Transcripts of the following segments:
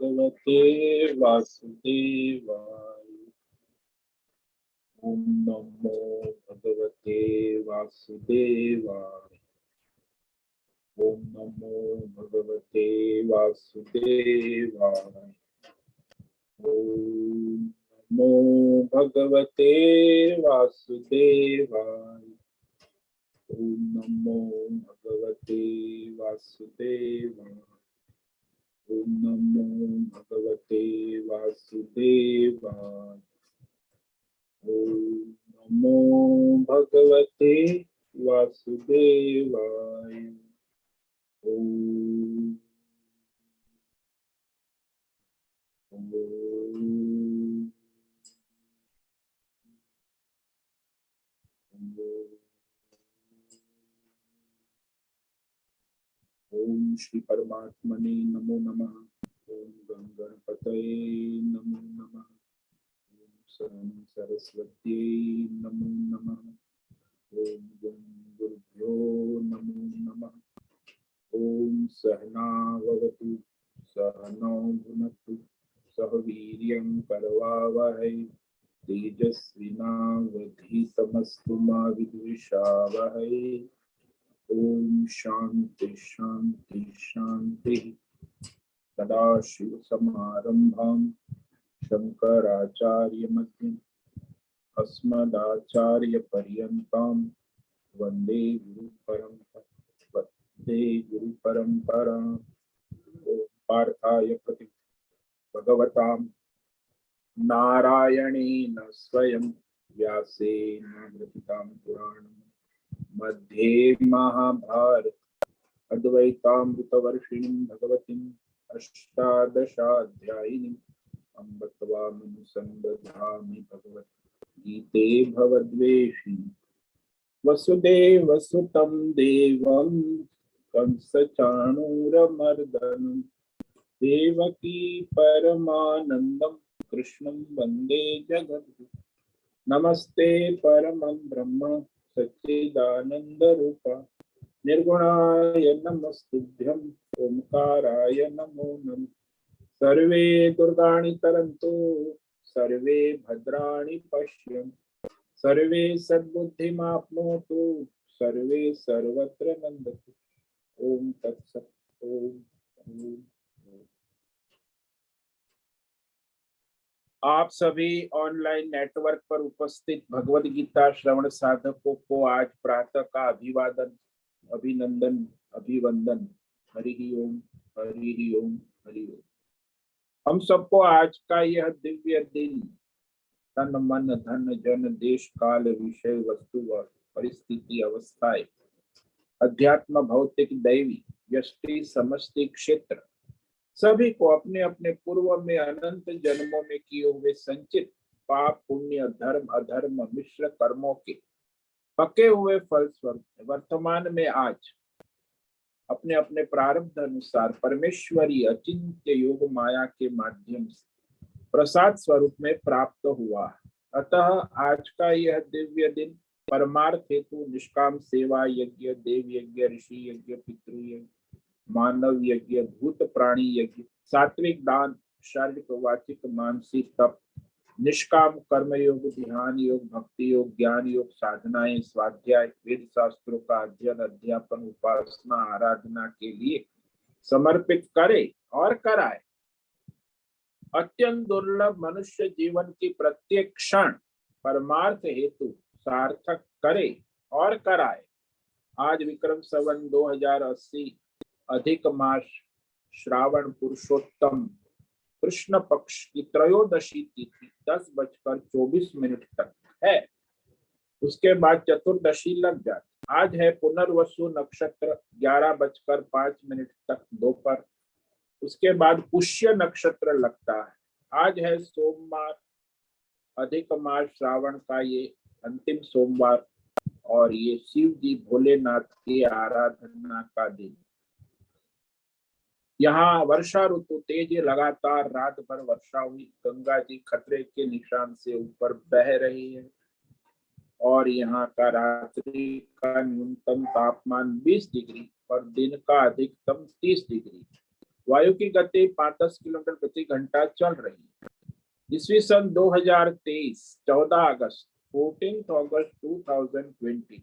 भगवते वासुदेवाय। ओम नमो भगवते वासुदेवाय। ओम नमो भगवते वासुदेवाय। ओम नमो भगवते वासुदेवाय। ओम नमो भगवते वासुदेवाय। ओम नमो भगवते वासुदेवाय। ओम नमो भगवते वासुदेवाय। ओम ओम श्री परमात्मने नमो नमः। ओम गं गणपतये नमो नमः। ओम सरं सरस्वत्यै नमो नमः। ओम गं गुरुभ्यो नमो नमः। ओम सहना भवतु सहनौ भुनक्तु सह वीर्यं करवावहै तेजस्विनावधीतमस्तु मा विद्विषावहै। ओम शांति शांति शांति। सदाशिवसमारम्भां शंकराचार्यमध्यम् अस्मदाचार्यपर्यन्तां वन्दे गुरुपरम्पराम्। पार्थाय प्रति भगवतां नारायणेन स्वयं व्यासेन ग्रथितां पुराणं मध्ये महाभारत अद्वैतामृतवर्षिणीं भगवतीं अष्टादशाध्यायिनीं अम्ब त्वामनुसन्दधामि भगवद्गीते भवद्वेषी वसुदेवसुतं देवं कंसचाणूरमर्दनं देवकी परमानन्दं कृष्णं वन्दे जगद्गुरुं। नमस्ते परमं ब्रह्म सच्चिदानन्दरूप निर्गुणाय नमस्तुभ्यं ओंकाराय नमो नमः। सर्वे दुर्गाणि तरन्तु सर्वे भद्राणि पश्यन्तु सर्वे सद्बुद्धिमाप्नोतु सर्वे सर्वत्र नन्दतु। ओम तत्सत्। ओम ओम। आप सभी ऑनलाइन नेटवर्क पर उपस्थित भगवद गीता श्रवण साधकों को आज प्रातः का अभिवादन अभिनंदन अभिवंदन। हरि ओम हरि ओम हरि ओम। हम सबको आज का यह दिव्य दिन तन मन धन जन देश काल विषय वस्तु व परिस्थिति अवस्थाएं अध्यात्म भौतिक दैवी व्यष्टि समष्टि क्षेत्र सभी को अपने अपने पूर्व में अनंत जन्मों में किए हुए संचित पाप पुण्य धर्म अधर्म मिश्र कर्मों के पके हुए फल स्वरूप वर्तमान में आज अपने अपने प्रारब्ध अनुसार परमेश्वरी अचिंत्य योग माया के माध्यम से प्रसाद स्वरूप में प्राप्त हुआ। अतः आज का यह दिव्य दिन परमार्थ हेतु निष्काम सेवा यज्ञ देव यज्ञ ऋषि यज्ञ पितृ यज्ञ मानव यज्ञ भूत प्राणी यज्ञ सात्विक दान शारीरिक वाचिक मानसिक तप निष्काम कर्म योग ध्यान योग भक्ति योग ज्ञान योग साधनाएं स्वाध्याय वेद शास्त्रों का अध्ययन अध्यापन उपासना आराधना के लिए समर्पित करे और कराए। अत्यंत दुर्लभ मनुष्य जीवन की प्रत्येक क्षण परमार्थ हेतु सार्थक करे और कराए। आज विक्रम संवत 2080 अधिक मास श्रावण पुरुषोत्तम कृष्ण पक्ष की त्रयोदशी तिथि 10:24 तक है। उसके बाद चतुर्दशी लग जाती। आज है पुनर्वसु नक्षत्र 11:05 तक दोपहर। उसके बाद पुष्य नक्षत्र लगता है। आज है सोमवार अधिक मास श्रावण का ये अंतिम सोमवार और ये शिव जी भोलेनाथ की आराधना का दिन। यहाँ वर्षा ऋतु तेज लगातार रात भर वर्षा हुई। गंगा जी खतरे के निशान से ऊपर बह रही है और यहाँ का रात्रि का न्यूनतम तापमान 20 डिग्री और दिन का अधिकतम 30 डिग्री। वायु की गति 5-10 किलोमीटर प्रति घंटा चल रही है। ईस्वी सन 2023 14 अगस्त 14 अगस्त 2020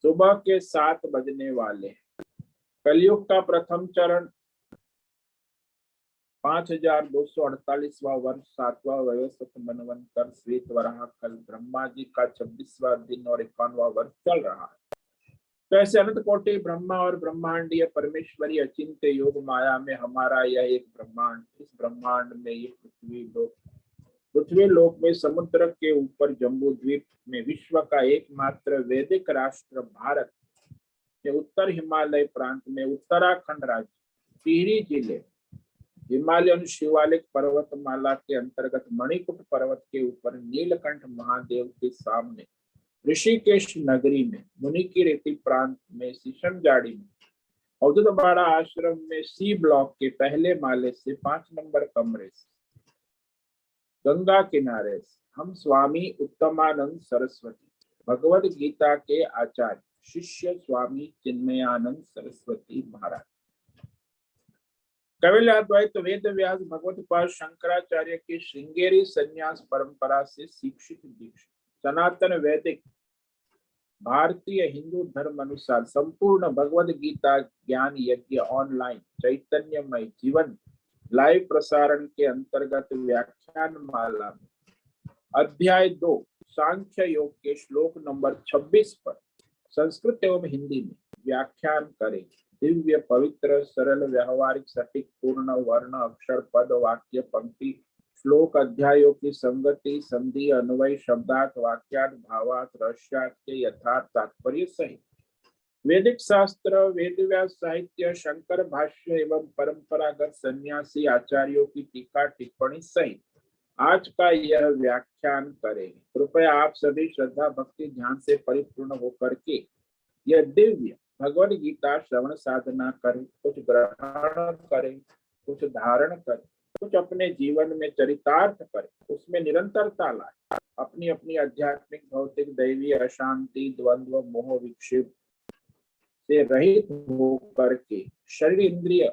सुबह के 7 बजने वाले। कलयुग का प्रथम चरण 5248वां वर्ष 7वां वयोसत मनवंतर श्वेत वराह कल ब्रह्मा जी का 26वां दिन और 51वां वर्ष चल रहा है। तो ऐसे अनंत कोटि ब्रह्मा और ब्रह्मांडीय परमेश्वरी अचिंत्य योग माया में हमारा यह एक ब्रह्मांड, इस ब्रह्मांड में ये पृथ्वी लोक में समुद्र के ऊपर जम्बू द्वीप में विश्व का एकमात्र वैदिक राष्ट्र भारत के उत्तर हिमालय प्रांत में उत्तराखंड राज्य टिहरी जिले हिमालयन शिवालिक पर्वतमाला के अंतर्गत मणिकूट पर्वत के ऊपर नीलकंठ महादेव के सामने ऋषिकेश नगरी में मुनि की रेती प्रांत में शीशमजाड़ी में अवधूतवाड़ा आश्रम में सी ब्लॉक के पहले माले से 5 नंबर कमरे से गंगा किनारे से हम स्वामी उत्तमानंद सरस्वती भगवद गीता के आचार्य शिष्य स्वामी चिन्मयानंद सरस्वती महाराज कैवल्याद्वैत वेद व्यास भगवत्पाद शंकराचार्य की श्रृंगेरी संन्यास परंपरा से शिक्षित दीक्षित सनातन वैदिक भारतीय हिंदू धर्म अनुसार संपूर्ण भगवद गीता ज्ञान यज्ञ ऑनलाइन चैतन्यमय जीवन लाइव प्रसारण के अंतर्गत व्याख्यान माला में अध्याय 2 सांख्य योग के श्लोक नंबर 26 पर संस्कृत एवं हिंदी में व्याख्यान करें। दिव्य पवित्र सरल व्यवहारिक सटीक पूर्ण वर्ण अक्षर पद वाक्य पंक्ति श्लोक अध्यायों की संगति संधि अन्वय शब्दार्थ वाक्यार्थ भावार्थ रहस्यार्थ के यथार्थ तात्पर्य सहित वैदिक शास्त्र वेद व्यास साहित्य शंकर भाष्य एवं परंपरागत सन्यासी आचार्यों की टीका टिप्पणी सहित आज का यह व्याख्यान करें। कृपया आप सभी श्रद्धा भक्ति ध्यान से परिपूर्ण होकर के यह दिव्य भगवद गीता श्रवण साधना करें, कुछ ग्रहण करें, कुछ धारण करें, कुछ अपने जीवन में चरितार्थ करें, उसमें निरंतरता लाए, अपनी अपनी आध्यात्मिक भौतिक दैवी अशांति द्वंद्व मोह विक्षेप से रहित होकर के शरीर इंद्रिय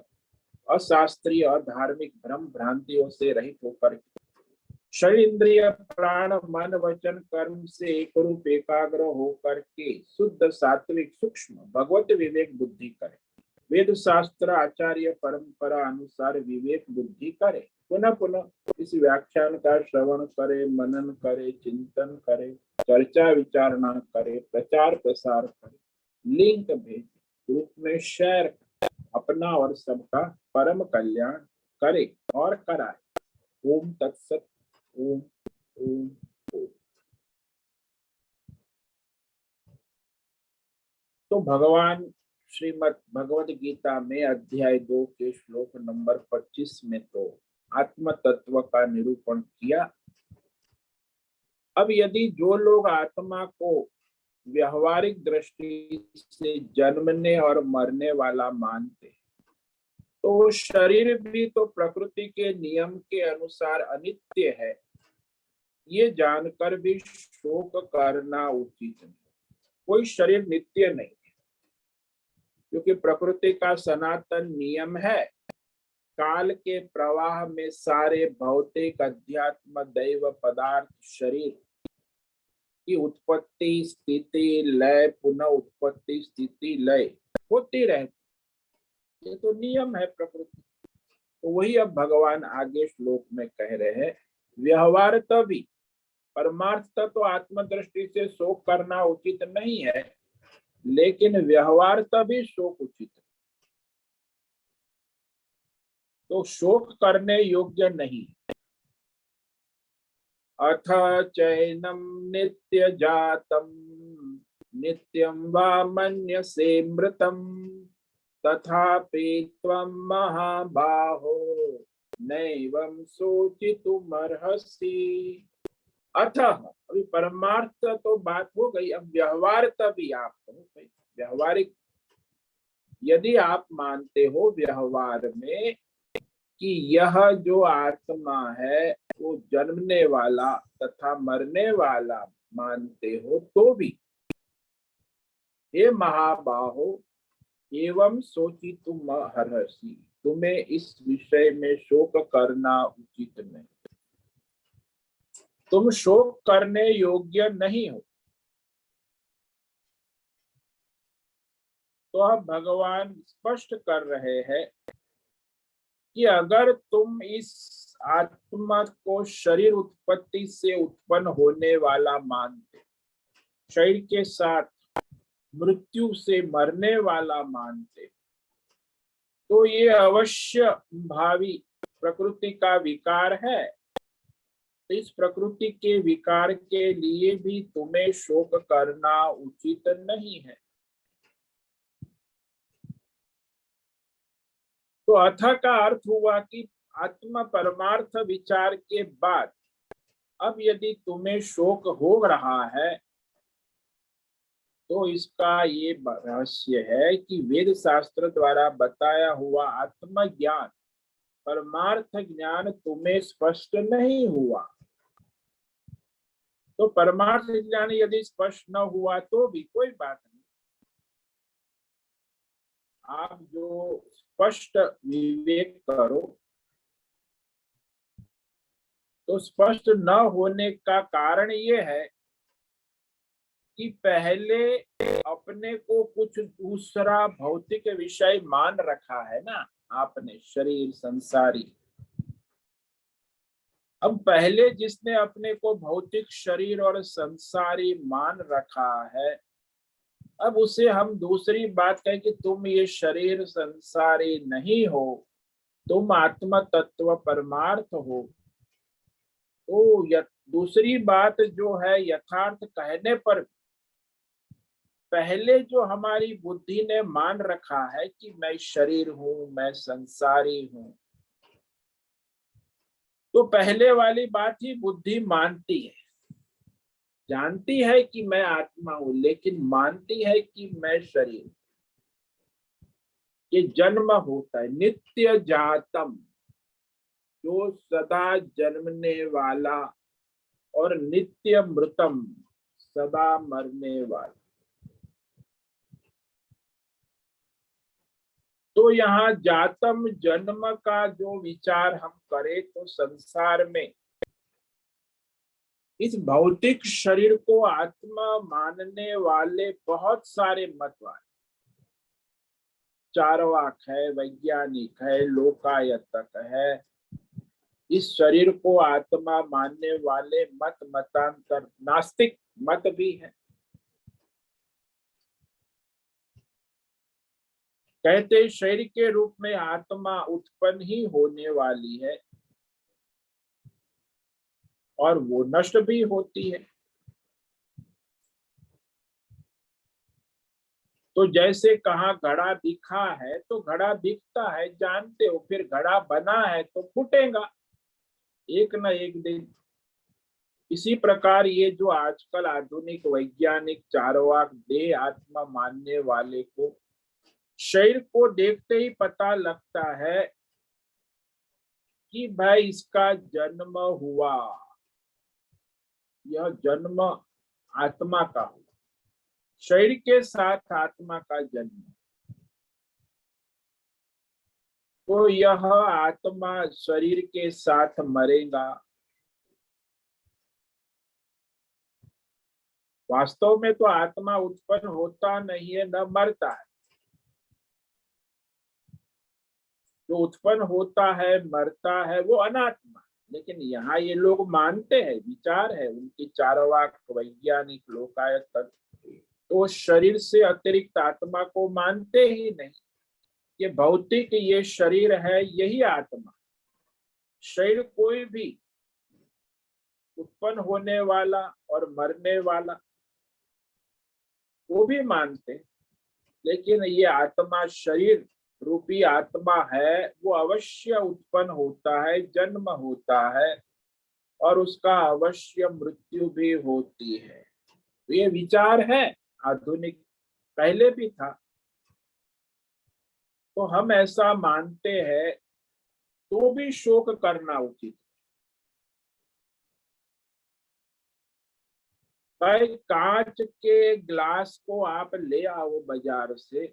अशास्त्रीय अधार्मिक भ्रम भ्रांतियों से रहित होकर शरीर इंद्रिय प्राण मन वचन कर्म से एक रूप एकाग्र होकर के शुद्ध सात्विक सूक्ष्म भगवत विवेक बुद्धि करे। वेद शास्त्र आचार्य परंपरा अनुसार विवेक बुद्धि करे। पुनः पुनः इस व्याख्यान का श्रवण करे, मनन करे, चिंतन करे, चर्चा विचारणा करे, प्रचार प्रसार करे, लिंक भेजे, ग्रुप में शेयर, अपना और सबका परम कल्याण करे और कराए। ओम तत्सत। ओम ओम ओम। तो भगवान श्रीमद् भगवद गीता में अध्याय 2 के श्लोक नंबर 25 में तो आत्म तत्व का निरूपण किया। अब यदि जो लोग आत्मा को व्यवहारिक दृष्टि से जन्मने और मरने वाला मानते तो शरीर भी तो प्रकृति के नियम के अनुसार अनित्य है, ये जानकर भी शोक करना उचित नहीं। कोई शरीर नित्य नहीं है, क्योंकि प्रकृति का सनातन नियम है काल के प्रवाह में सारे भौतिक अध्यात्म दैव पदार्थ शरीर की उत्पत्ति स्थिति लय पुनः उत्पत्ति स्थिति लय होती रहती। ये तो नियम है प्रकृति। तो वही अब भगवान आगे श्लोक में कह रहे हैं, व्यवहार तभी परमार्थ तो आत्मदृष्टि से शोक करना उचित नहीं है, लेकिन व्यवहार तभी शोक उचित है। तो शोक करने योग्य नहीं। अथ चैनम नित्य जातम नित्यं वा मन्यसे मृतम तथापि त्वं महाबाहो नैवं शोचितुमर्हसि। अतः अभी परमार्थ तो बात हो गई, अब व्यवहार तभी आप व्यवहारिक यदि आप मानते हो व्यवहार में कि यह जो आत्मा है वो जन्मने वाला तथा मरने वाला मानते हो तो भी हे महाबाहो एवं सोचितुमर्हसि, तुम्हें इस विषय में शोक करना उचित नहीं। तुम शोक करने योग्य नहीं हो। तो अब भगवान स्पष्ट कर रहे हैं कि अगर तुम इस आत्मा को शरीर उत्पत्ति से उत्पन्न होने वाला मानते, शरीर के साथ मृत्यु से मरने वाला मानते, तो ये अवश्य भावी प्रकृति का विकार है। इस प्रकृति के विकार के लिए भी तुम्हें शोक करना उचित नहीं है। तो अथ का अर्थ हुआ कि आत्मा परमार्थ विचार के बाद अब यदि तुम्हें शोक हो रहा है तो इसका ये रहस्य है कि वेद शास्त्र द्वारा बताया हुआ आत्म ज्ञान, परमार्थ ज्ञान तुम्हें स्पष्ट नहीं हुआ। तो परमार्थ ज्ञान यदि स्पष्ट न हुआ तो भी कोई बात नहीं। आप जो स्पष्ट विवेक करो, तो स्पष्ट न होने का कारण ये है कि पहले अपने को कुछ दूसरा भौतिक विषय मान रखा है ना, आपने शरीर संसारी। अब पहले जिसने अपने को भौतिक शरीर और संसारी मान रखा है, अब उसे हम दूसरी बात कहें कि तुम ये शरीर संसारी नहीं हो, तुम आत्म तत्व परमार्थ हो, तो दूसरी बात जो है यथार्थ कहने पर पहले जो हमारी बुद्धि ने मान रखा है कि मैं शरीर हूं, मैं संसारी हूं, तो पहले वाली बात ही बुद्धि मानती है। जानती है कि मैं आत्मा हूं, लेकिन मानती है कि मैं शरीर। ये जन्म होता है नित्य जातम, जो सदा जन्मने वाला, और नित्य मृतम, सदा मरने वाला। तो यहाँ जातम जन्म का जो विचार हम करें तो संसार में इस भौतिक शरीर को आत्मा मानने वाले बहुत सारे मतवाद, चारवाक है, वैज्ञानिक है, लोकायतक है। इस शरीर को आत्मा मानने वाले मतांतर नास्तिक मत भी है। कहते शरीर के रूप में आत्मा उत्पन्न ही होने वाली है और वो नष्ट भी होती है। तो जैसे कहा घड़ा बिखा है तो घड़ा बिकता है, जानते हो, फिर घड़ा बना है तो फूटेगा एक न एक दिन। इसी प्रकार ये जो आजकल आधुनिक वैज्ञानिक चारवाक देह आत्मा मानने वाले को शरीर को देखते ही पता लगता है कि भाई इसका जन्म हुआ, यह जन्म आत्मा का हुआ, शरीर के साथ आत्मा का जन्म। तो यह आत्मा शरीर के साथ मरेगा। वास्तव में तो आत्मा उत्पन्न होता नहीं है, न मरता है। जो उत्पन्न होता है मरता है वो अनात्मा। लेकिन यहाँ ये लोग मानते हैं, विचार है उनकी चारवाक वैज्ञानिक लोकायत तक, तो शरीर से अतिरिक्त आत्मा को मानते ही नहीं। ये भौतिक ये शरीर है, यही आत्मा। शरीर कोई भी उत्पन्न होने वाला और मरने वाला वो भी मानते, लेकिन ये आत्मा शरीर रूपी आत्मा है, वो अवश्य उत्पन्न होता है, जन्म होता है और उसका अवश्य मृत्यु भी होती है। तो ये विचार है आधुनिक, पहले भी था। तो हम ऐसा मानते हैं तो भी शोक करना उचित। भाई कांच के ग्लास को आप ले आओ बाजार से,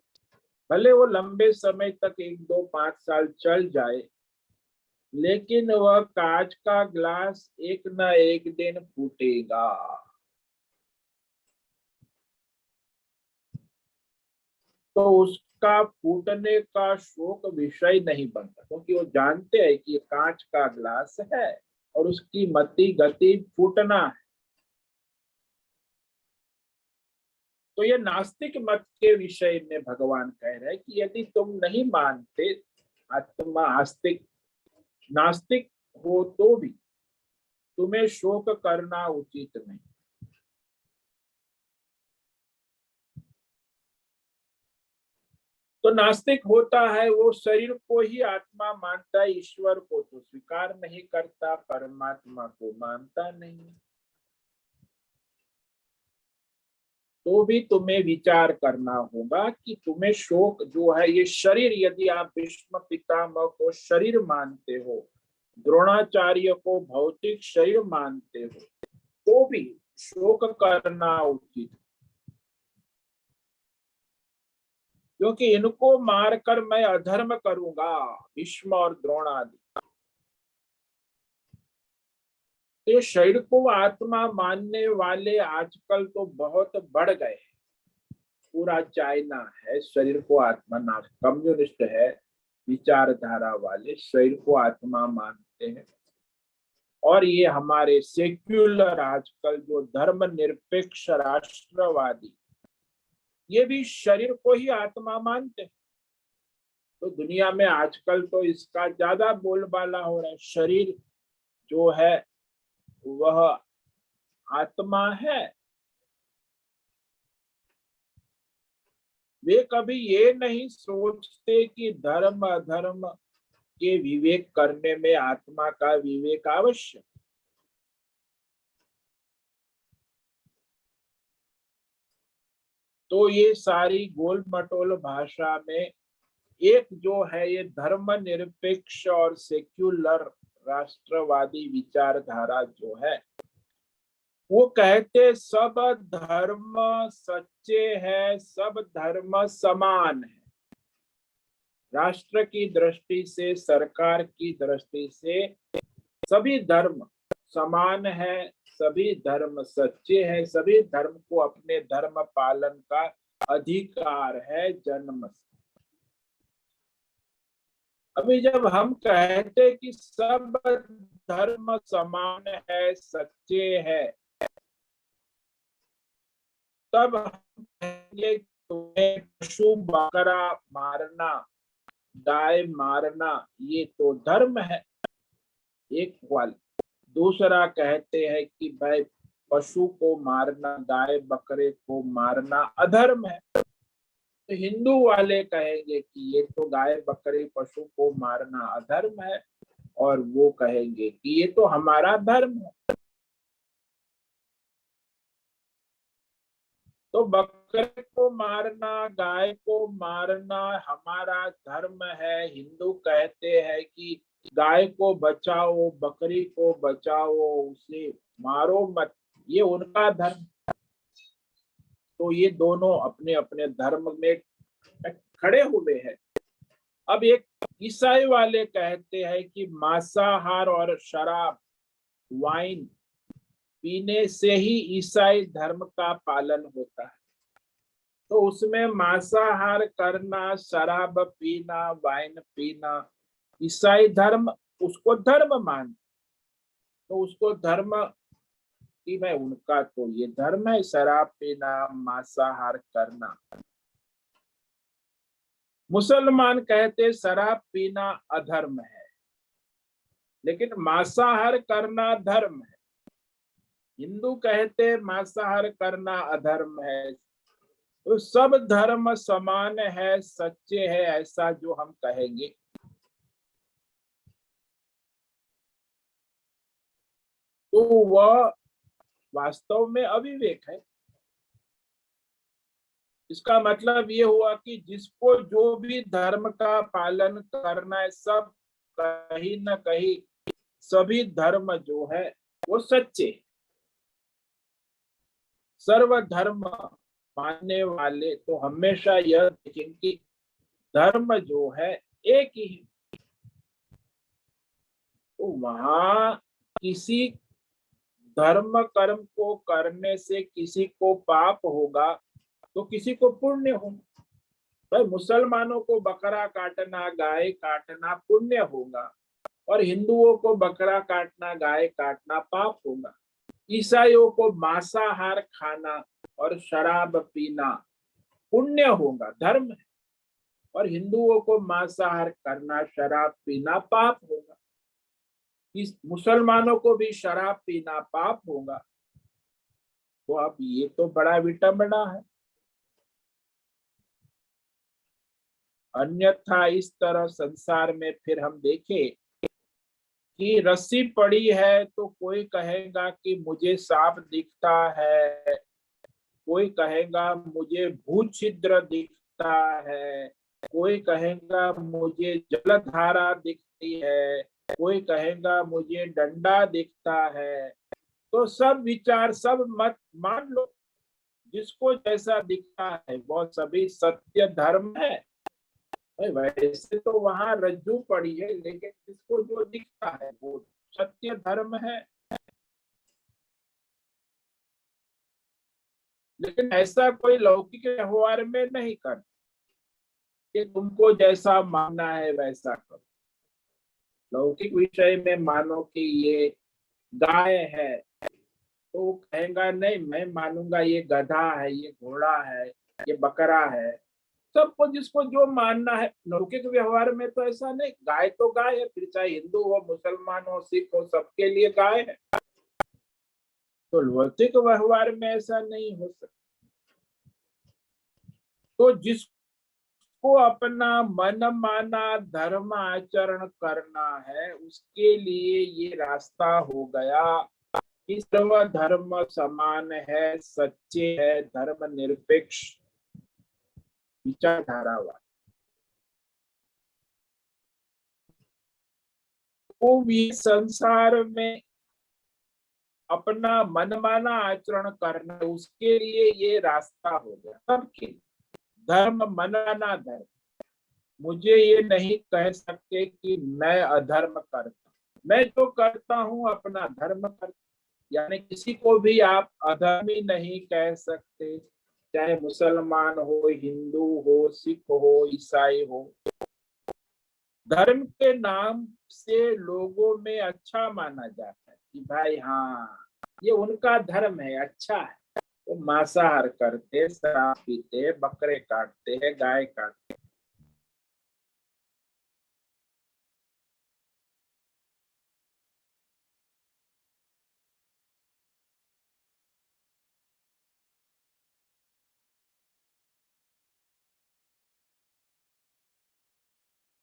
भले वो लंबे समय तक 1 2 5 साल चल जाए, लेकिन वह कांच का ग्लास एक न एक दिन फूटेगा। तो उसका फूटने का शोक विषय नहीं बनता, क्योंकि वो जानते हैं कि ये कांच का ग्लास है और उसकी मति गति फूटना है। तो ये नास्तिक मत के विषय में भगवान कह रहे हैं कि यदि तुम नहीं मानते, आत्मा आस्तिक नास्तिक हो, तो भी तुम्हें शोक करना उचित नहीं। तो नास्तिक होता है वो शरीर को ही आत्मा मानता है, ईश्वर को तो स्वीकार नहीं करता, परमात्मा को मानता नहीं। तो भी तुम्हें विचार करना होगा कि तुम्हें शोक जो है, ये शरीर, यदि आप भीष्म पितामह को शरीर मानते हो, द्रोणाचार्य को भौतिक शरीर मानते हो, तो भी शोक करना उचित, क्योंकि इनको मारकर मैं अधर्म करूंगा, भीष्म और द्रोण आदि। तो शरीर को आत्मा मानने वाले आजकल तो बहुत बढ़ गए। पूरा चाइना है शरीर को आत्मा नाश, कम्युनिस्ट है, विचारधारा वाले शरीर को आत्मा मानते हैं। और ये हमारे सेक्युलर आजकल जो धर्मनिरपेक्ष राष्ट्रवादी, ये भी शरीर को ही आत्मा मानते हैं। तो दुनिया में आजकल तो इसका ज्यादा बोलबाला हो रहा है, शरीर जो है वह आत्मा है। वे कभी ये नहीं सोचते कि धर्म अधर्म के विवेक करने में आत्मा का विवेक आवश्यक। तो ये सारी गोल मटोल भाषा में एक जो है, ये धर्मनिरपेक्ष और सेक्युलर राष्ट्रवादी विचारधारा जो है, वो कहते सब धर्म सच्चे हैं, सब धर्म समान है। राष्ट्र की दृष्टि से, सरकार की दृष्टि से सभी धर्म समान है, सभी धर्म सच्चे हैं, सभी धर्म को अपने धर्म पालन का अधिकार है जन्म से। अभी जब हम कहते कि सब धर्म समान है, सच्चे है, तब हम कहेंगे तुम्हें पशु बकरा मारना, गाय मारना, ये तो धर्म है, एक वाल। दूसरा कहते हैं कि भाई पशु को मारना, गाय बकरे को मारना अधर्म है। तो हिंदू वाले कहेंगे कि ये तो गाय बकरे पशु को मारना अधर्म है, और वो कहेंगे कि ये तो हमारा धर्म है। तो बकरे को मारना, गाय को मारना हमारा धर्म है। हिंदू कहते हैं कि गाय को बचाओ, बकरी को बचाओ, उसे मारो मत, ये उनका धर्म। तो ये दोनों अपने अपने धर्म में खड़े हुए हैं। अब एक ईसाई वाले कहते हैं कि मांसाहार और शराब, वाइन पीने से ही ईसाई धर्म का पालन होता है। तो उसमें मांसाहार करना, शराब पीना, वाइन पीना, ईसाई धर्म उसको धर्म मान, तो उसको धर्म कि भाई उनका तो ये धर्म है शराब पीना, मांसाहार करना। मुसलमान कहते शराब पीना अधर्म है, लेकिन मांसाहार करना धर्म है। हिंदू कहते मांसाहार करना अधर्म है। तो सब धर्म समान है, सच्चे है, ऐसा जो हम कहेंगे, तो वह वास्तव में अविवेक है। इसका मतलब ये हुआ कि जिसको जो भी धर्म का पालन करना है, सब कहीं न कहीं सभी धर्म जो है वो सच्चे। सर्व धर्म मानने वाले तो हमेशा यह देखेंगे धर्म जो है एक ही है। तो वहां किसी धर्म कर्म को करने से किसी को पाप होगा तो किसी को पुण्य होगा। भाई मुसलमानों को बकरा काटना गाय काटना पुण्य होगा और हिंदुओं को बकरा काटना गाय काटना पाप होगा। ईसाइयों को मांसाहार खाना और शराब पीना पुण्य होगा, धर्म है, और हिंदुओं को मांसाहार करना शराब पीना पाप होगा। इस मुसलमानों को भी शराब पीना पाप होगा। तो अब ये तो बड़ा विटंबना है। अन्यथा इस तरह संसार में फिर हम देखें कि रस्सी पड़ी है तो कोई कहेगा कि मुझे सांप दिखता है, कोई कहेगा मुझे भूत छिद्र दिखता है, कोई कहेगा मुझे जलधारा दिखती है, कोई कहेगा मुझे डंडा दिखता है। तो सब विचार सब मत मान लो, जिसको जैसा दिखता है वो सभी सत्य धर्म है। वैसे तो वहां रज्जू पड़ी है, लेकिन जिसको जो दिखता है वो सत्य धर्म है। लेकिन ऐसा कोई लौकिक व्यवहार में नहीं करता कि तुमको जैसा मानना है वैसा करो। लौकिक विषय में मानो कि ये गाय है तो वो कहेगा नहीं, मैं मानूंगा ये गधा है, ये घोड़ा है, ये बकरा है। सबको जिसको जो मानना है। लौकिक व्यवहार में तो ऐसा नहीं, गाय तो गाय है, फिर चाहे हिंदू हो मुसलमान हो सिख हो सबके लिए गाय है। तो लौकिक व्यवहार में ऐसा नहीं हो सकता। तो जिसको अपना मन माना धर्म आचरण करना है उसके लिए ये रास्ता हो गया कि सर्व धर्म समान है, सच्चे है, धर्म निरपेक्ष विचारधारा वाला। तो ये संसार में अपना मनमाना आचरण करना उसके लिए ये रास्ता हो गया सबके। धर्म मनाना धर्म। मुझे ये नहीं कह सकते कि मैं अधर्म करता, मैं जो करता हूँ अपना धर्म करता। यानी किसी को भी आप अधर्मी नहीं कह सकते, चाहे मुसलमान हो, हिंदू हो, सिख हो, ईसाई हो। धर्म के नाम से लोगों में अच्छा माना जाता है कि भाई हाँ ये उनका धर्म है, अच्छा है। वो मांसाहार करते, शराब पीते, बकरे काटते हैं, गाय काटते।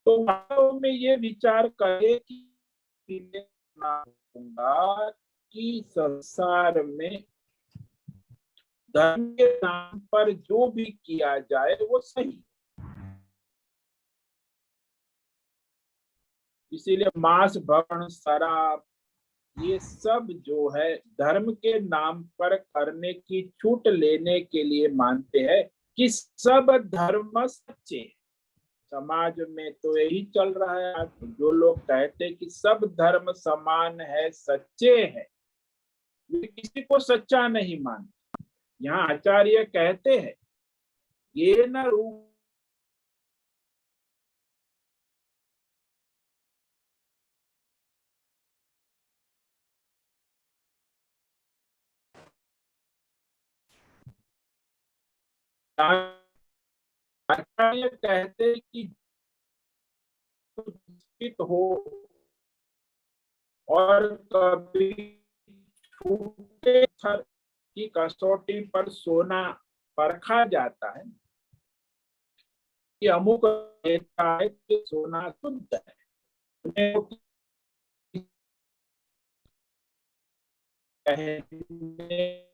तो वास्तव में ये विचार करे कि कि संसार में धर्म के नाम पर जो भी किया जाए वो सही। इसीलिए मांस भक्षण शराब ये सब जो है धर्म के नाम पर करने की छूट लेने के लिए मानते हैं कि सब धर्म सच्चे हैं। समाज में तो यही चल रहा है आज। जो लोग कहते हैं कि सब धर्म समान है, सच्चे हैं, वे किसी को सच्चा नहीं मानते। यहाँ आचार्य कहते हैं ये न रूप आचार्य कहते हैं कि जित हो और कभी छूटे पत्थर की कसौटी पर सोना परखा जाता है कि अमुक कहता है कि सोना शुद्ध है। कहने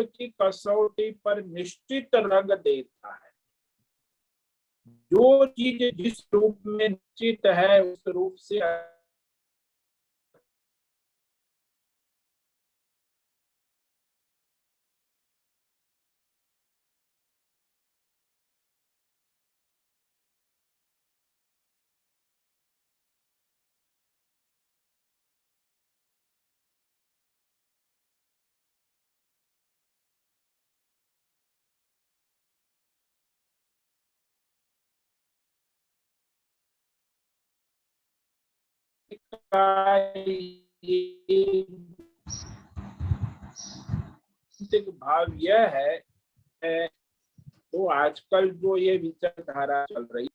की कसौटी पर निश्चित रंग देता है। जो चीज जिस रूप में निश्चित है उस रूप से का ये भाव यह है, तो आजकल जो ये विचारधारा चल रही है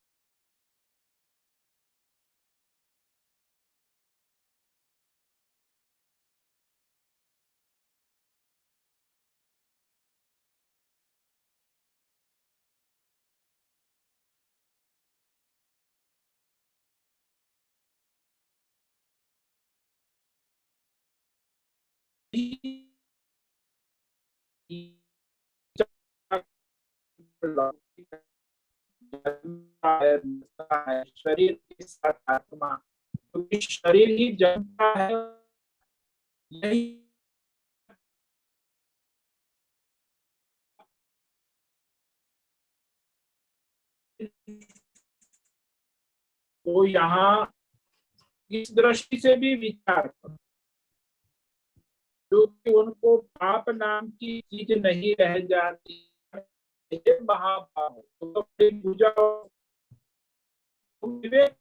शरीर के साथ आत्मा, क्योंकि शरीर ही जन्मता है, यही तो यहाँ इस दृष्टि से भी विचार करो, क्योंकि उनको पाप नाम की चीज नहीं रह जाती। हे महाभाव, तो अपनी पूजा विवेक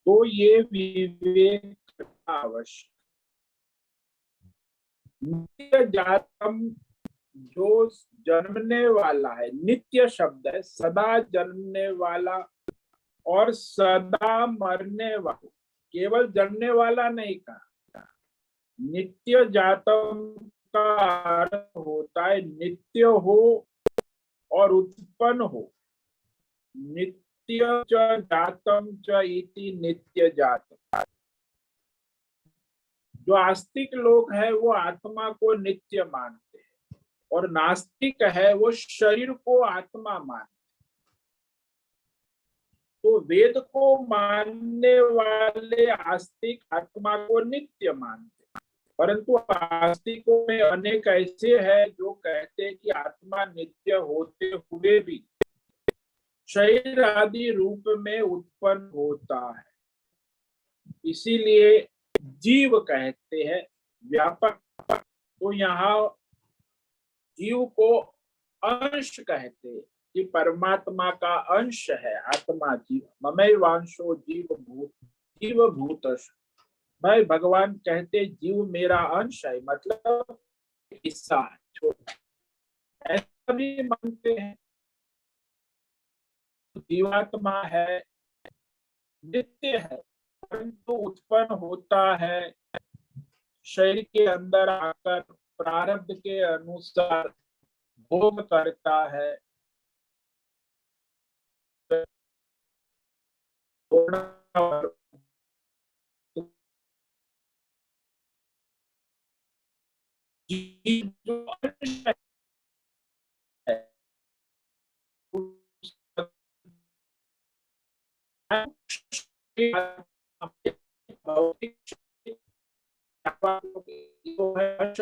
तो ये विवेक आवश्यक। नित्य जातम, जो जन्मने वाला है, नित्य शब्द है, सदा जन्मने वाला और सदा मरने वाला, केवल जन्मने वाला नहीं कहा। नित्य जातम का अर्थ होता है नित्य हो और उत्पन्न हो। नित्य च जातम च इति नित्य जातम। जो आस्तिक लोग हैं वो आत्मा को नित्य मानते हैं, और नास्तिक है वो शरीर को आत्मा मानते। तो वेद को मानने वाले आस्तिक आत्मा को नित्य मानते, परंतु आस्तिकों में अनेक ऐसे हैं जो कहते हैं कि आत्मा नित्य होते हुए भी शरीर आदि रूप में उत्पन्न होता है, इसीलिए जीव कहते हैं व्यापक। तो यहाँ जीव को अंश कहते हैं कि परमात्मा का अंश है आत्मा जीव। ममैवांशो जीव भूत। भाई भगवान कहते जीव मेरा अंश है, मतलब हिस्सा है, छोटा, ऐसा भी मानते हैं। जीवात्मा है, नित्य है, परंतु उत्पन्न होता है शरीर के अंदर आकर, प्रारब्ध के अनुसार भोग करता है। जीव जो अंश है, भौतिक जो है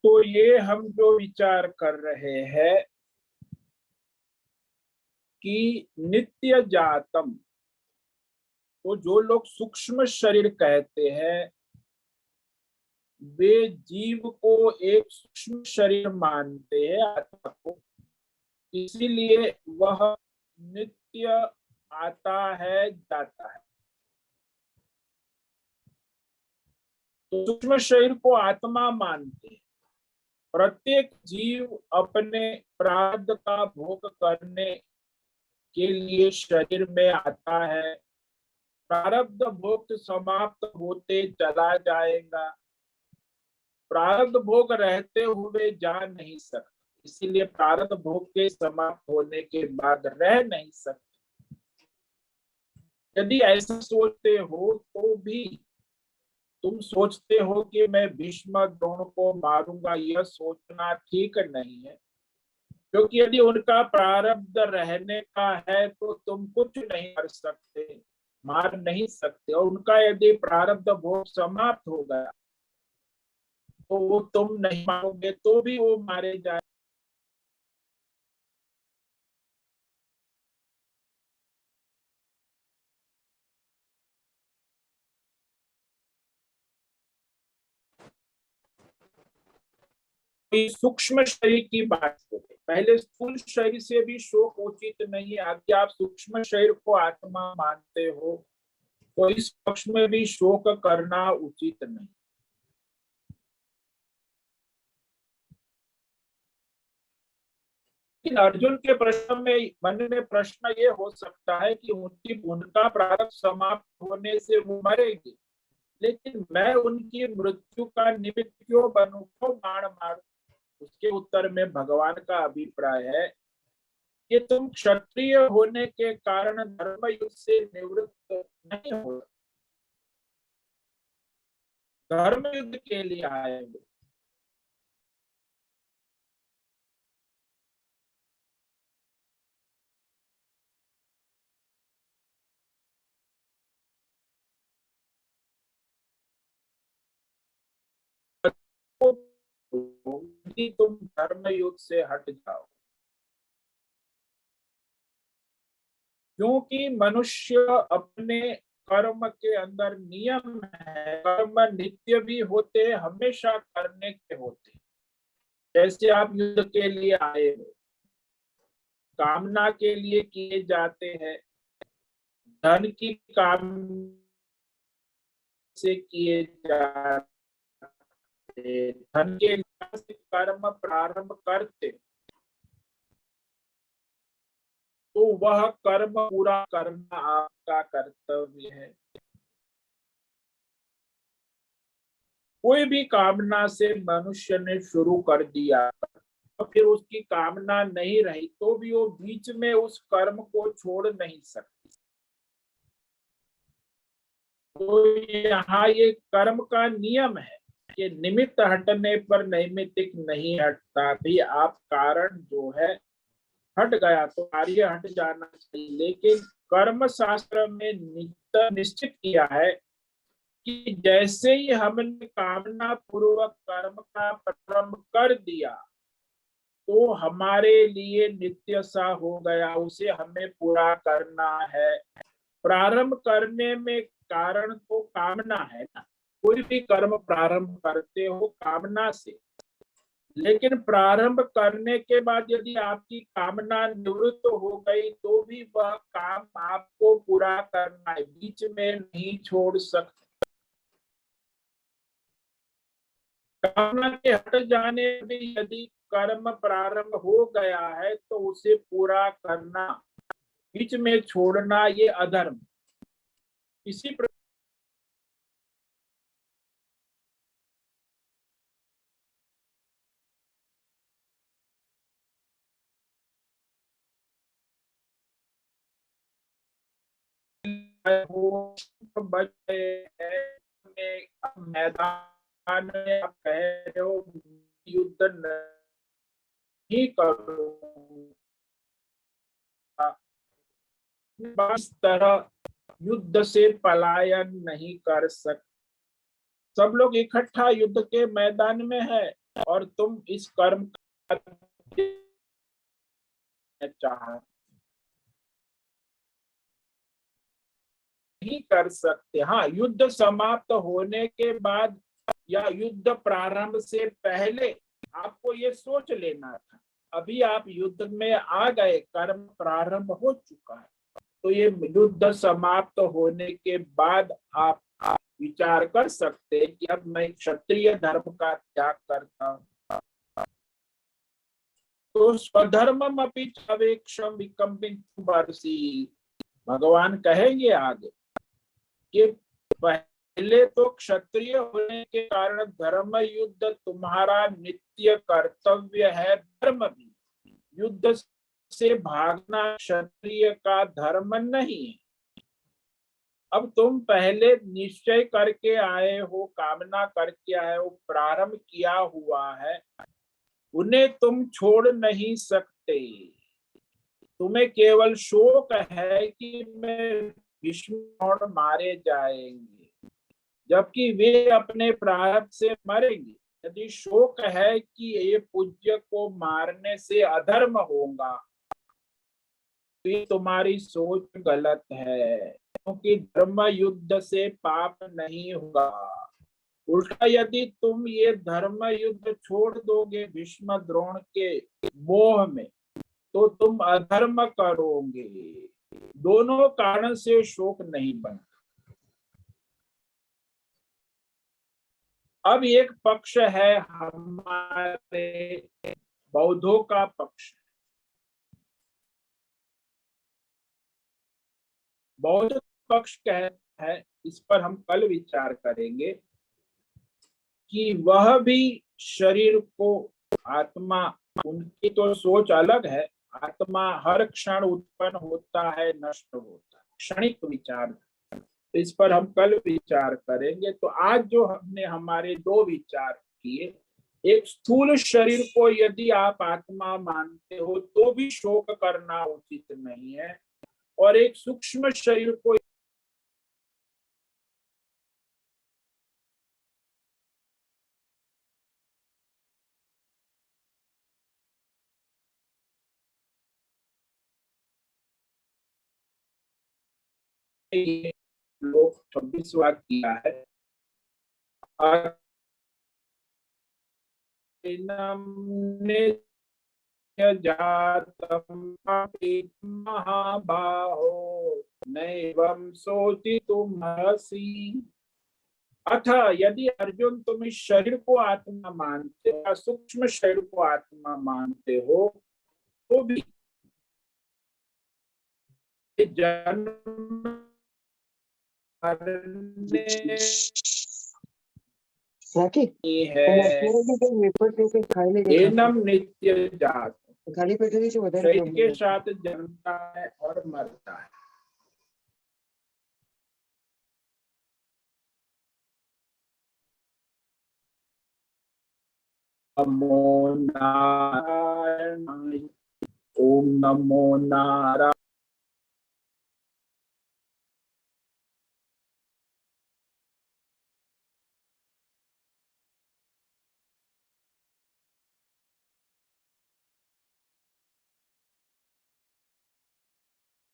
तो ये हम जो विचार कर रहे हैं कि नित्य जातम, तो जो लोग सूक्ष्म शरीर कहते हैं वे जीव को एक सूक्ष्म शरीर मानते हैं, आत्मा को, इसीलिए वह नित्य आता है जाता है। तो सूक्ष्म शरीर को आत्मा मानते हैं। प्रत्येक जीव अपने प्रारब्ध का भोग करने के लिए शरीर में आता है। प्रारब्ध भोग समाप्त होते चला जाएगा। प्रारब्ध भोग रहते हुए जा नहीं सकते, इसीलिए प्रारब्ध भोग के समाप्त होने के बाद रह नहीं सकते। यदि ऐसा सोचते हो तो भी तुम सोचते हो कि मैं भीष्म द्रोण को मारूंगा, यह सोचना ठीक नहीं है। क्योंकि यदि उनका प्रारब्ध रहने का है तो तुम कुछ नहीं कर सकते, मार नहीं सकते। और उनका यदि प्रारब्ध भोग समाप्त हो गया तो वो तुम नहीं मारोगे तो भी वो मारे जाए। सूक्ष्म शरीर की बात करें, पहले स्थूल शरीर से भी शोक उचित नहीं है। अगर आप सूक्ष्म शरीर को आत्मा मानते हो तो इस पक्ष में भी शोक करना उचित नहीं। लेकिन अर्जुन के प्रश्न में मन में प्रश्न ये हो सकता है कि उनका प्रारब्ध समाप्त होने से वो मरेंगे, लेकिन मैं उनकी मृत्यु का निमित्त क्यों बनूं, क्यों बाण मारूं? उसके उत्तर में भगवान का अभिप्राय है कि तुम क्षत्रिय होने के कारण धर्म युद्ध से निवृत्त नहीं हो, धर्म युद्ध के लिए आएंगे। तुम धर्म युद्ध से हट जाओ, क्योंकि मनुष्य अपने कर्म के अंदर नियम है। कर्म नित्य भी होते, हमेशा करने के होते। जैसे आप युद्ध के लिए आए हो, कामना के लिए किए जाते हैं, धन की काम से किए जाते, धन के से कर्म प्रारंभ करते तो वह कर्म पूरा करना आपका कर्तव्य है। कोई भी कामना से मनुष्य ने शुरू कर दिया और फिर उसकी कामना नहीं रही तो भी वो बीच में उस कर्म को छोड़ नहीं सकती। तो यहाँ ये कर्म का नियम है कि निमित्त हटने पर नैमित्तिक नहीं हटता। भी आप कारण जो है हट गया तो कार्य हट जाना चाहिए। लेकिन कर्म शास्त्र में निश्चित किया है कि जैसे ही हमने कामना पूर्वक कर्म का प्रारंभ कर दिया तो हमारे लिए नित्य सा हो गया, उसे हमें पूरा करना है। प्रारंभ करने में कारण तो कामना है ना, कोई भी कर्म प्रारंभ करते हो कामना से, लेकिन प्रारंभ करने के बाद यदि आपकी कामना निवृत्त हो गई तो भी वह काम आपको पूरा करना है, बीच में नहीं छोड़ सकते। कामना के हट जाने भी यदि कर्म प्रारंभ हो गया है तो उसे पूरा करना, बीच में छोड़ना ये अधर्म। इसी प्रकार बच गए हैं मैदान में, आप कह रहे हो युद्ध नहीं करूंगा, इस तरह युद्ध से पलायन नहीं कर सकते। सब लोग इकट्ठा युद्ध के मैदान में है और तुम इस कर्म चाह नहीं कर सकते। हाँ, युद्ध समाप्त होने के बाद या युद्ध प्रारंभ से पहले आपको ये सोच लेना था। अभी आप युद्ध में आ गए, कर्म प्रारंभ हो चुका है, तो ये युद्ध समाप्त होने के बाद आप विचार कर सकते हैं कि अब मैं क्षत्रिय धर्म का त्याग करता हूं। तो स्वधर्मम अपि चवेक्षम विकम्पितुम अर्हसि। भगवान कहेंगे आगे कि पहले तो क्षत्रिय होने के कारण धर्म युद्ध तुम्हारा नित्य कर्तव्य है। धर्म भी, युद्ध से भागना क्षत्रिय का धर्म नहीं है। अब तुम पहले निश्चय करके आए हो, कामना करके आए हो, प्रारंभ किया हुआ है, उन्हें तुम छोड़ नहीं सकते। तुम्हें केवल शोक है कि मैं भीष्म मारे जाएंगे, जबकि वे अपने प्रारब्ध से मरेंगे। यदि शोक है कि ये पूज्य को मारने से अधर्म होगा, तो ये तुम्हारी सोच गलत है, क्योंकि धर्म युद्ध से पाप नहीं होगा। उल्टा यदि तुम ये धर्म युद्ध छोड़ दोगे भीष्म द्रोण के मोह में, तो तुम अधर्म करोगे। दोनों कारण से शोक नहीं बनता। अब एक पक्ष है हमारे बौद्धों का पक्ष। बौद्ध पक्ष कहता है, इस पर हम कल विचार करेंगे, कि वह भी शरीर को आत्मा, उनकी तो सोच अलग है। आत्मा हर क्षण उत्पन्न होता है, नष्ट होता है, क्षणिक विचार। तो इस पर हम कल विचार करेंगे। तो आज जो हमने हमारे दो विचार किए, एक स्थूल शरीर को यदि आप आत्मा मानते हो तो भी शोक करना उचित नहीं है, और एक सूक्ष्म शरीर को लोग 26वां किया है। जातम महाबाहो नैवं शोचितुमर्हसि। अथ यदि अर्जुन तुम इस शरीर को आत्मा मानते हो, सूक्ष्म शरीर को आत्मा मानते हो, तो भी जन्म मरने है, एनम नित्य जात, शरीर के साथ जन्मता है और मरता है। नमो नारायणाय। ओम नमो नारायण।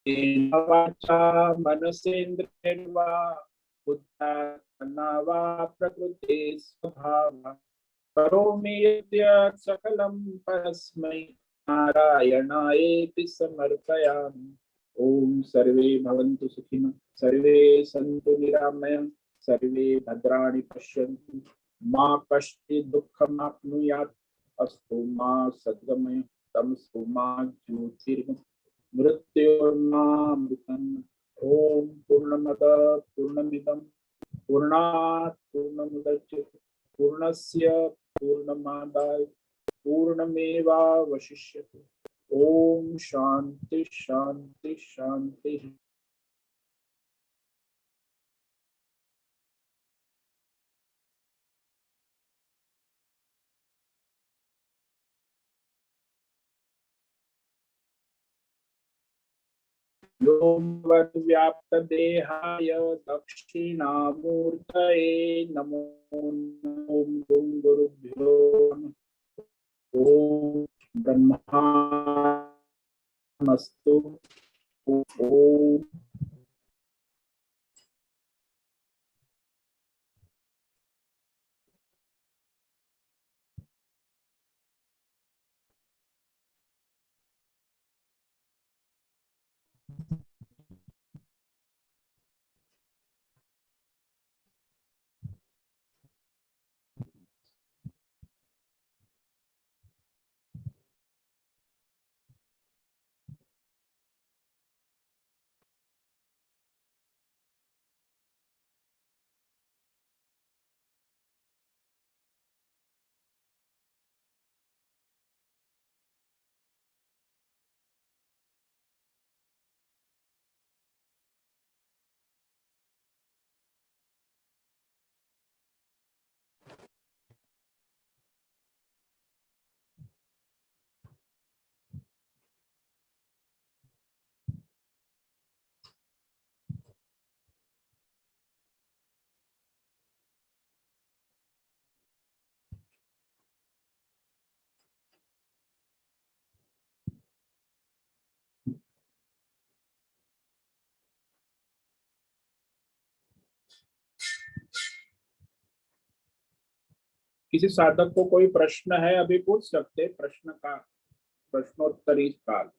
वाचा मनसेन्द्रियर्वा बुद्ध्या वा प्रकृते स्वभाव करोमि यद्यत् सकलं परस्मै नारायणायेति समर्पयामि। ओम सर्वे भवन्तु सुखिनः, सर्वे सन्तु निरामयाः, सर्वे भद्राणि पश्यन्तु, मा कश्चित् दुःखमाप्नुयात्। अस्तु मा सद्गमय, तमस्तु मा ज्योतिर्गमय, मृत्योर्मामृतम्। ओम पूर्णमद पूर्णमिदं पूर्णात् पूर्णमुदच्यते पूर्णस्य पूर्णमादाय पूर्णमेवावशिष्यते। ओम शांति शांति शांति। व्याप्त देहाय दक्षिणामूर्तये नमो। ओम गुरुभ्यो नमः। ओम ब्रह्मास्तु। ओम किसी साधक को कोई प्रश्न है अभी पूछ सकते, प्रश्न का प्रश्नोत्तरी काल।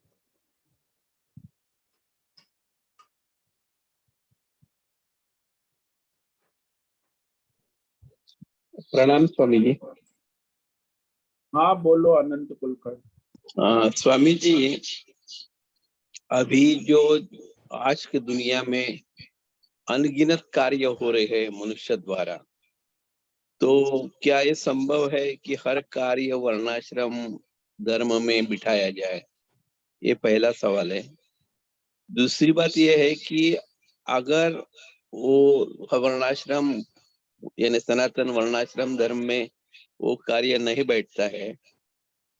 प्रणाम स्वामी जी। हाँ बोलो अनंत कुलकर्णी। स्वामी जी, अभी जो आज की दुनिया में अनगिनत कार्य हो रहे हैं मनुष्य द्वारा, तो क्या ये संभव है कि हर कार्य वर्णाश्रम धर्म में बिठाया जाए? ये पहला सवाल है। दूसरी बात यह है कि अगर वो वर्णाश्रम यानी सनातन वर्णाश्रम धर्म में वो कार्य नहीं बैठता है,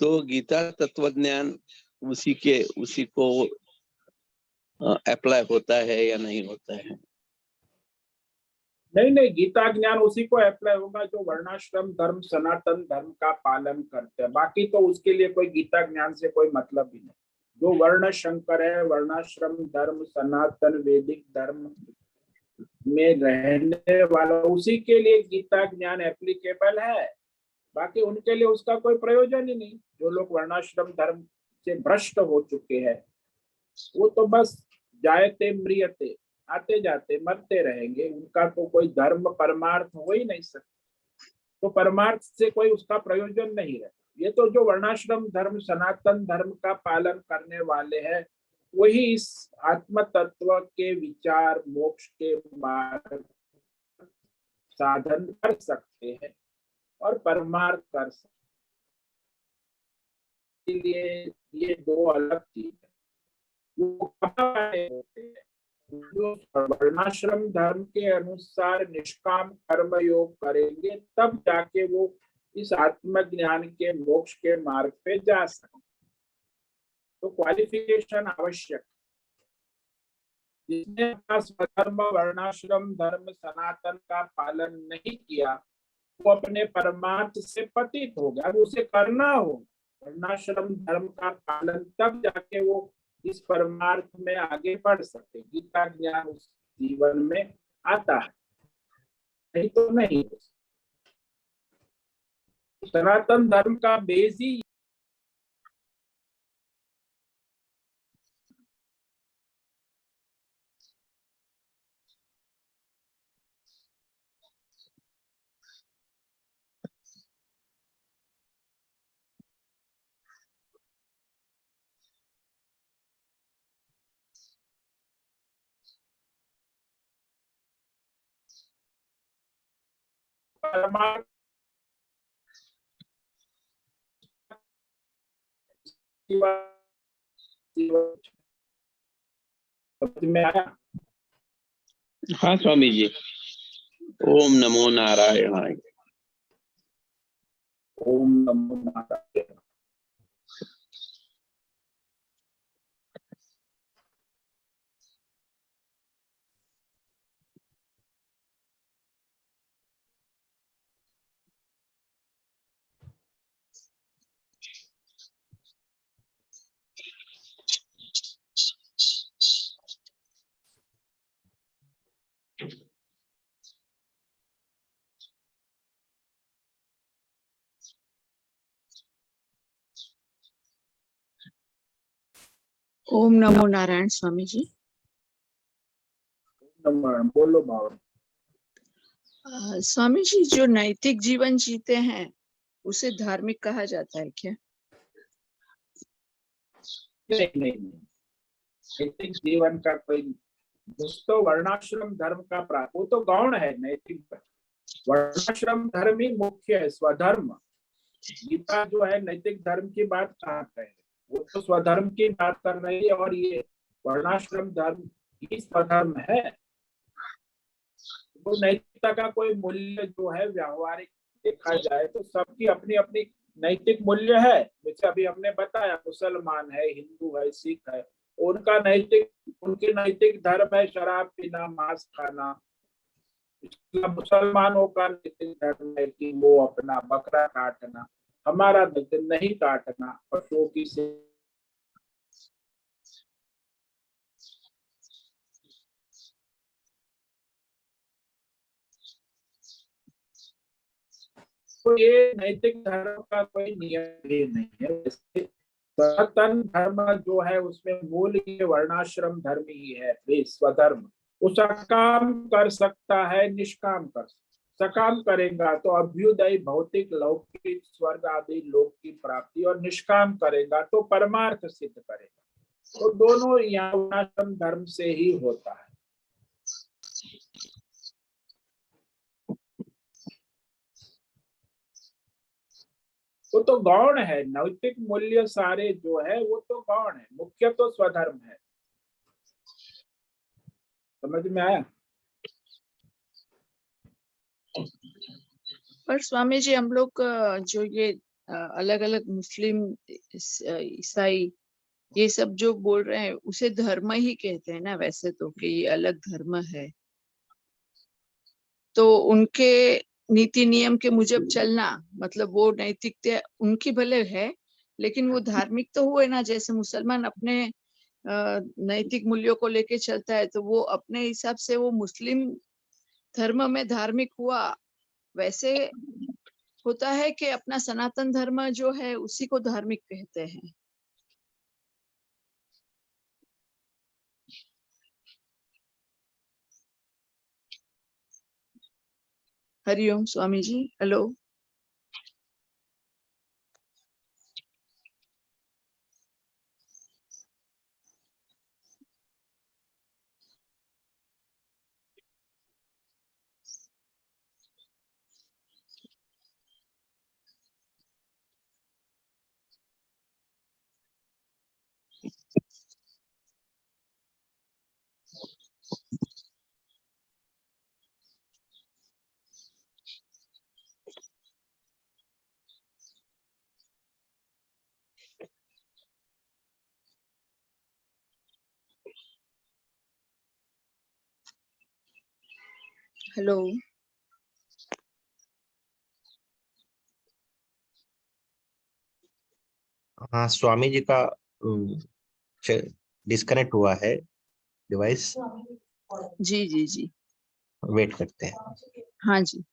तो गीता तत्वज्ञान उसी को अप्लाई होता है या नहीं होता है? नहीं नहीं, गीता ज्ञान उसी को अप्लाई होगा जो वर्णाश्रम धर्म सनातन धर्म का पालन करते हैं। बाकी तो उसके लिए कोई गीता ज्ञान से कोई मतलब ही नहीं। जो वर्ण शंकर है, वर्णाश्रम धर्म सनातन वैदिक धर्म में रहने वाला, उसी के लिए गीता ज्ञान एप्लीकेबल है। बाकी उनके लिए उसका कोई प्रयोजन ही नहीं। जो लोग वर्णाश्रम धर्म से भ्रष्ट हो चुके हैं, वो तो बस जायते म्रियते, आते जाते मरते रहेंगे। उनका तो कोई धर्म परमार्थ हो ही नहीं सकता, तो परमार्थ से कोई उसका प्रयोजन नहीं रहता। ये तो जो वर्णाश्रम धर्म सनातन धर्म का पालन करने वाले हैं, वही इस आत्म तत्व के विचार मोक्ष के मार्ग साधन कर सकते हैं और परमार्थ कर सकते हैं। इसलिए ये दो अलग चीज है। वो होते हैं जो वर्णाश्रम धर्म के अनुसार निष्काम कर्म योग करेंगे, तब जाके वो इस आत्मज्ञान के मोक्ष के मार्ग पे जा सकते। तो क्वालिफिकेशन आवश्यक। जिसने अपना स्वधर्म वर्णाश्रम धर्म सनातन का पालन नहीं किया, वो अपने परमार्थ से पतित हो गया। अब उसे करना हो वर्णाश्रम धर्म का पालन, तब जाके वो इस परमार्थ में आगे बढ़ सकते। गीता ज्ञान उस जीवन में आता है, नहीं तो नहीं। सनातन धर्म का बेस ही परमार्थ में आया। हाँ स्वामी जी। ओम नमो नारायणाय। ओम नमो नारायण। ओम नमो नारायण स्वामी जी। बोलो भाव। स्वामी जी, जो नैतिक जीवन जीते हैं उसे धार्मिक कहा जाता है क्या? नहीं नहीं नहीं, नैतिक जीवन का कोई दोस्तों वर्णाश्रम धर्म का प्राप्त, वो तो गौण है। नैतिक वर्णाश्रम धर्म ही मुख्य है, स्वधर्म। गीता जो है नैतिक धर्म की बात कहाँ कर है, वो तो स्वधर्म की बात कर रही है। और ये वर्णाश्रम धर्म ही स्वधर्म है। तो नैतिकता का कोई मूल्य जो है व्यवहारिक देखा जाए तो सबकी अपनी अपनी नैतिक मूल्य है। जैसे अभी हमने बताया, मुसलमान है, हिंदू है, सिख है, उनकी नैतिक धर्म है शराब पीना, मांस खाना। मुसलमानों का नैतिक धर्म है कि वो अपना बकरा काटना। हमारा नहीं काटना पशुओं की सेवा। तो ये नैतिक धर्म का कोई नियम भी नहीं है। जैसे सनातन धर्म जो है उसमें मूल ये वर्णाश्रम धर्म ही है, स्वधर्म। वो सकाम कर सकता है, निष्काम कर सकता। सकाम करेगा तो अभ्युदय, भौतिक, लौकिक, स्वर्ग आदि लोक की प्राप्ति, और निष्काम करेगा तो परमार्थ सिद्ध करेगा। तो दोनों यहाँ वर्णाश्रम धर्म से ही होता है। वो तो गौण है, नैतिक मूल्य सारे जो है वो तो गौण है, मुख्य तो स्वधर्म है। समझ में आया? पर स्वामी जी, हम लोग जो ये अलग अलग मुस्लिम, ईसाई, ये सब जो बोल रहे हैं उसे धर्म ही कहते हैं ना वैसे तो, कि ये अलग धर्म है। तो उनके नीति नियम के मुजब चलना मतलब वो नैतिकता उनकी भले है, लेकिन वो धार्मिक तो हुए ना। जैसे मुसलमान अपने नैतिक मूल्यों को लेके चलता है, तो वो अपने हिसाब से वो मुस्लिम धर्म में धार्मिक हुआ। वैसे होता है कि अपना सनातन धर्म जो है उसी को धार्मिक कहते हैं। हरिओम स्वामी जी। हेलो। हेलो। हाँ, स्वामी जी का डिस्कनेक्ट हुआ है डिवाइस। जी जी जी। वेट करते हैं। हाँ जी।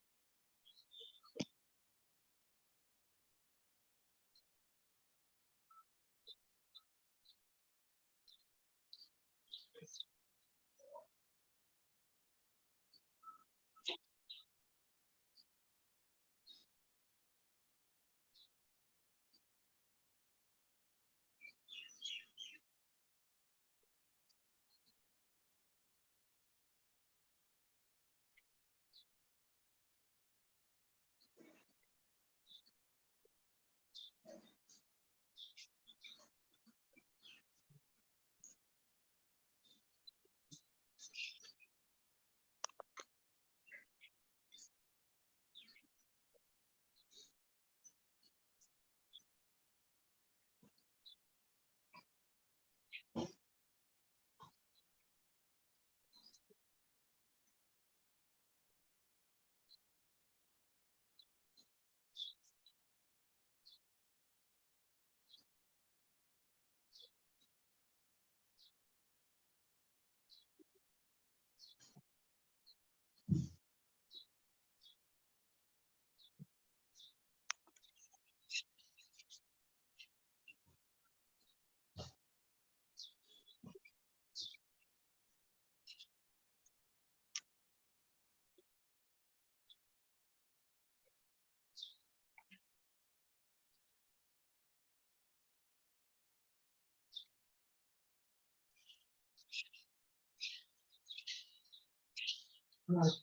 तुम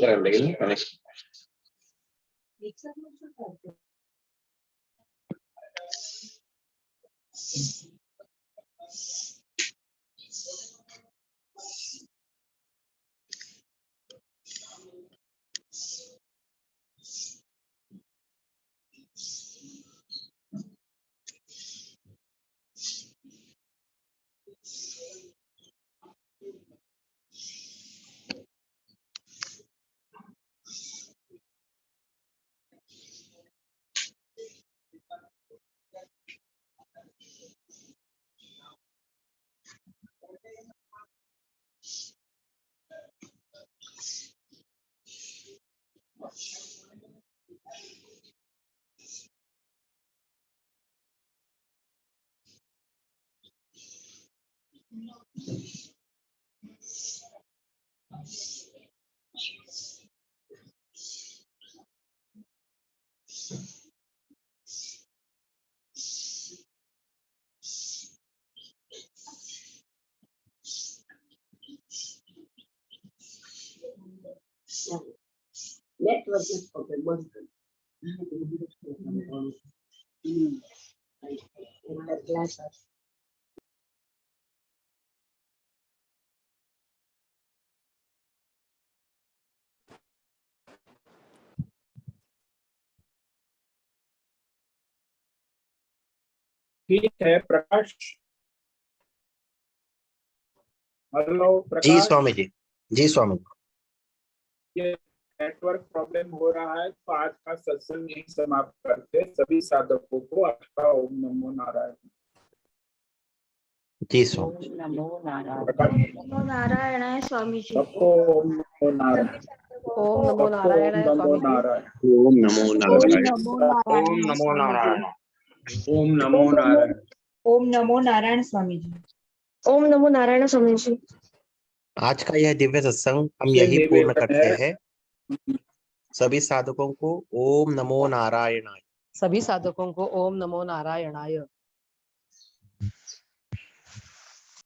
कर लेंगे कनेक्ट। ठीक है प्रकाश। हेलो जी प्रकाश, स्वामी जी। जी स्वामी जी। ये नेटवर्क प्रॉब्लम हो रहा है तो आज का सत्संग यही समाप्त करते। सभी साधकों को आपका ओम नमो नारायण। जी स्वामी जी। प्रकाश नमो नारायणाय स्वामी जी। सबको ओम नमो नारायण। ओम नमो सबको ओम नारायणाय नमो स्वामी जी। नारायण। ओम नमो नारायण। ओम नमो नारायण। ओम नमो नारायण। ओम नमो नारायण स्वामी जी। ओम नमो नारायण स्वामी जी। आज का यह दिव्य सत्संग हम से यही पूर्ण निवेदन करते है, हैं। सभी साधकों को ओम नमो नारायणाय। सभी साधकों को ओम नमो नारायणाय।